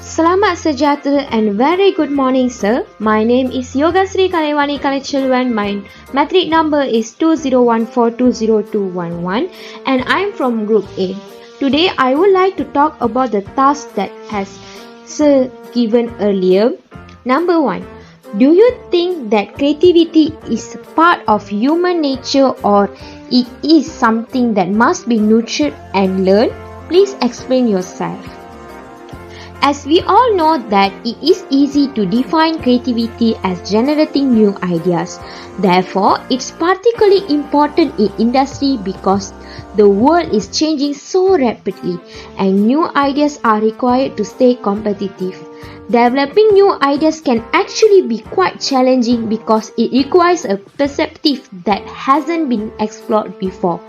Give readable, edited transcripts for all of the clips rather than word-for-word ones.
Selamat sejahtera and very good morning, sir. My name is Yoga Sri Kalaiwani Kalaichilwan. My matric number is 2014202111 and I'm from Group A. Today, I would like to talk about the task that has sir given earlier. Number 1. Do you think that creativity is part of human nature or it is something that must be nurtured and learned? Please explain yourself. As we all know that it is easy to define creativity as generating new ideas. Therefore, it's particularly important in industry because the world is changing so rapidly and new ideas are required to stay competitive. Developing new ideas can actually be quite challenging because it requires a perspective that hasn't been explored before.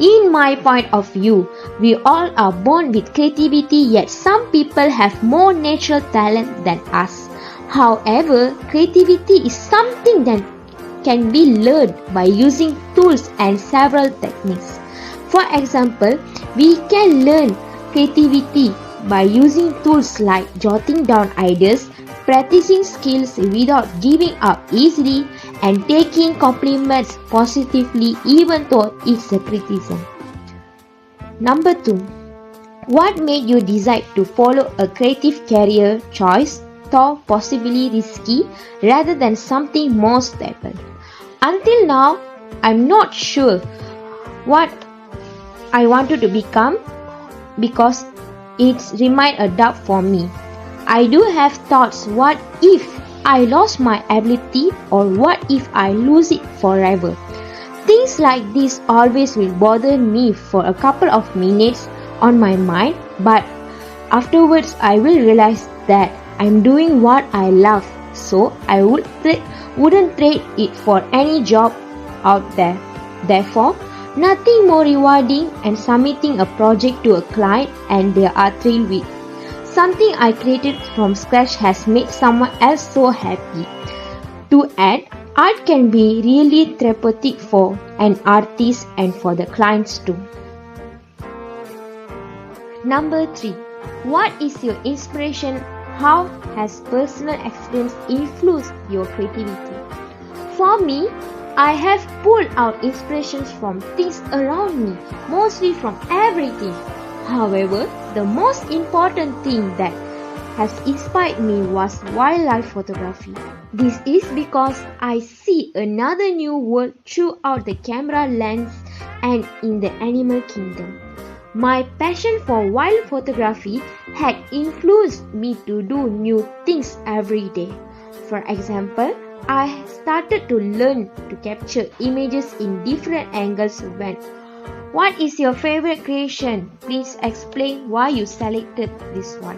In my point of view, we all are born with creativity, yet some people have more natural talent than us. However, creativity is something that can be learned by using tools and several techniques. For example, we can learn creativity by using tools like jotting down ideas, practicing skills without giving up easily, and taking compliments positively even though it's a criticism. Number 2. What made you decide to follow a creative career choice, though possibly risky, rather than something more stable? Until now, I'm not sure what I wanted to become because it's remained a doubt for me. I do have thoughts, what if I lost my ability or what if I lose it forever? Things like this always will bother me for a couple of minutes on my mind, but afterwards I will realize that I'm doing what I love, so I wouldn't trade it for any job out there. Therefore, nothing more rewarding than submitting a project to a client and they are thrilled with. Something I created from scratch has made someone else so happy. To add, art can be really therapeutic for an artist and for the clients too. Number 3. What is your inspiration? How has personal experience influenced your creativity? For me, I have pulled out inspirations from things around me, mostly from everything. However, the most important thing that has inspired me was wildlife photography. This is because I see another new world throughout the camera lens and in the animal kingdom. My passion for wild photography had influenced me to do new things every day. For example, I started to learn to capture images in different angles when. What is your favorite creation? Please explain why you selected this one.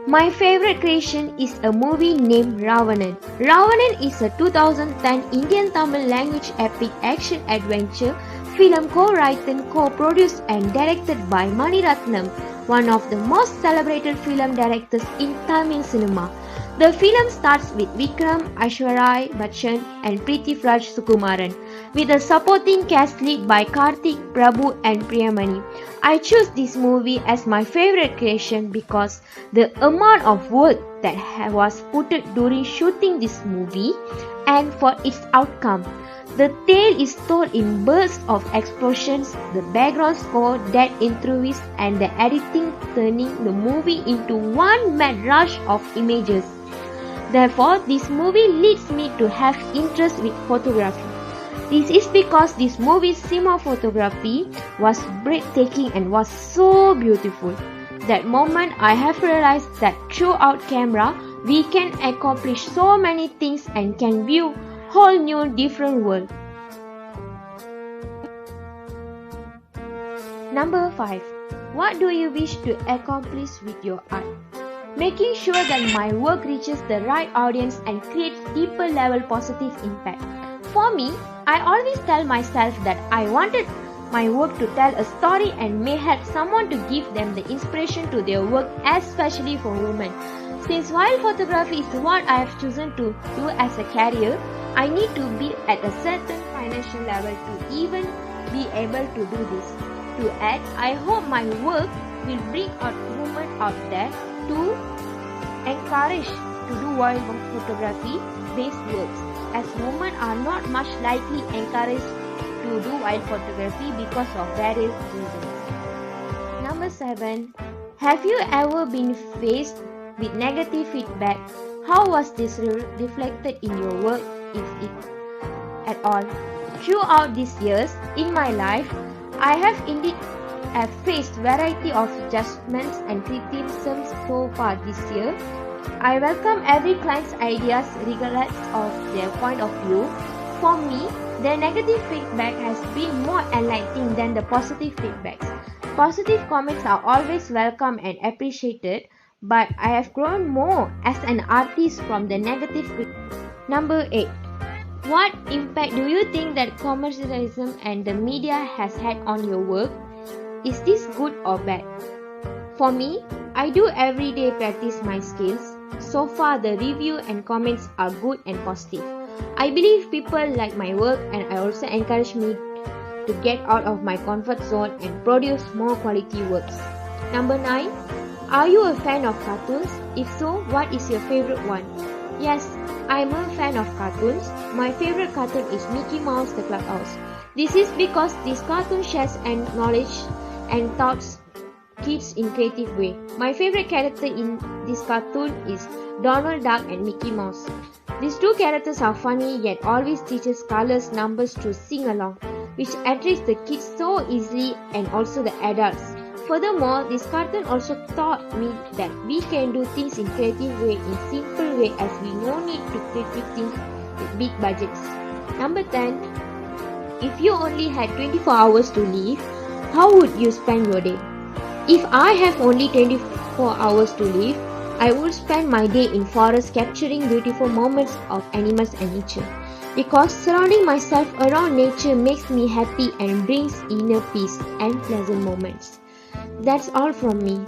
My favorite creation is a movie named Ravanan. Ravanan is a 2010 Indian Tamil language epic action adventure film co-written, co-produced and directed by Mani Ratnam, one of the most celebrated film directors in Tamil cinema. The film starts with Vikram, Aishwarya Bachchan and Prithviraj Sukumaran, with a supporting cast led by Karthik, Prabhu and Priyamani. I choose this movie as my favorite creation because the amount of work that was put during shooting this movie and for its outcome. The tale is told in bursts of explosions, the background score that improvised and the editing turning the movie into one mad rush of images. Therefore, this movie leads me to have interest with photography. This is because this movie's cinematography was breathtaking and was so beautiful. That moment I have realized that throughout camera, we can accomplish so many things and can view whole new different world. Number 5. What do you wish to accomplish with your art? Making sure that my work reaches the right audience and creates deeper level positive impact. For me, I always tell myself that I wanted my work to tell a story and may help someone to give them the inspiration to their work, especially for women. Since wild photography is what I have chosen to do as a career, I need to be at a certain financial level to even be able to do this. To add, I hope my work will bring out women out there to encourage to do wild photography based works, as women are not much likely encouraged to do wild photography because of various reasons. Number 7. Have you ever been faced with negative feedback? How was this reflected in your work, if it at all? Throughout these years in my life, I have indeed faced variety of judgments and criticisms so far this year. I welcome every client's ideas regardless of their point of view. For me, the negative feedback has been more enlightening than the positive feedbacks. Positive comments are always welcome and appreciated, but I have grown more as an artist from the negative feedback. Number 8. What impact do you think that commercialism and the media has had on your work? Is this good or bad? For me, I do everyday practice my skills. So far, the review and comments are good and positive. I believe people like my work, and I also encourage me to get out of my comfort zone and produce more quality works. Number 9. Are you a fan of cartoons? If so, what is your favorite one? Yes, I am a fan of cartoons. My favorite cartoon is Mickey Mouse the Clubhouse. This is because this cartoon shares and knowledge and thoughts kids in creative way. My favorite character in this cartoon is Donald Duck and Mickey Mouse. These two characters are funny yet always teaches colors, numbers to sing along, which attracts the kids so easily and also the adults. Furthermore, this cartoon also taught me that we can do things in creative way, in simple way, as we no need to create things with big budgets. Number 10. If you only had 24 hours to live, how would you spend your day? If I have only 24 hours to live, I would spend my day in forest capturing beautiful moments of animals and nature. Because surrounding myself around nature makes me happy and brings inner peace and pleasant moments. That's all from me.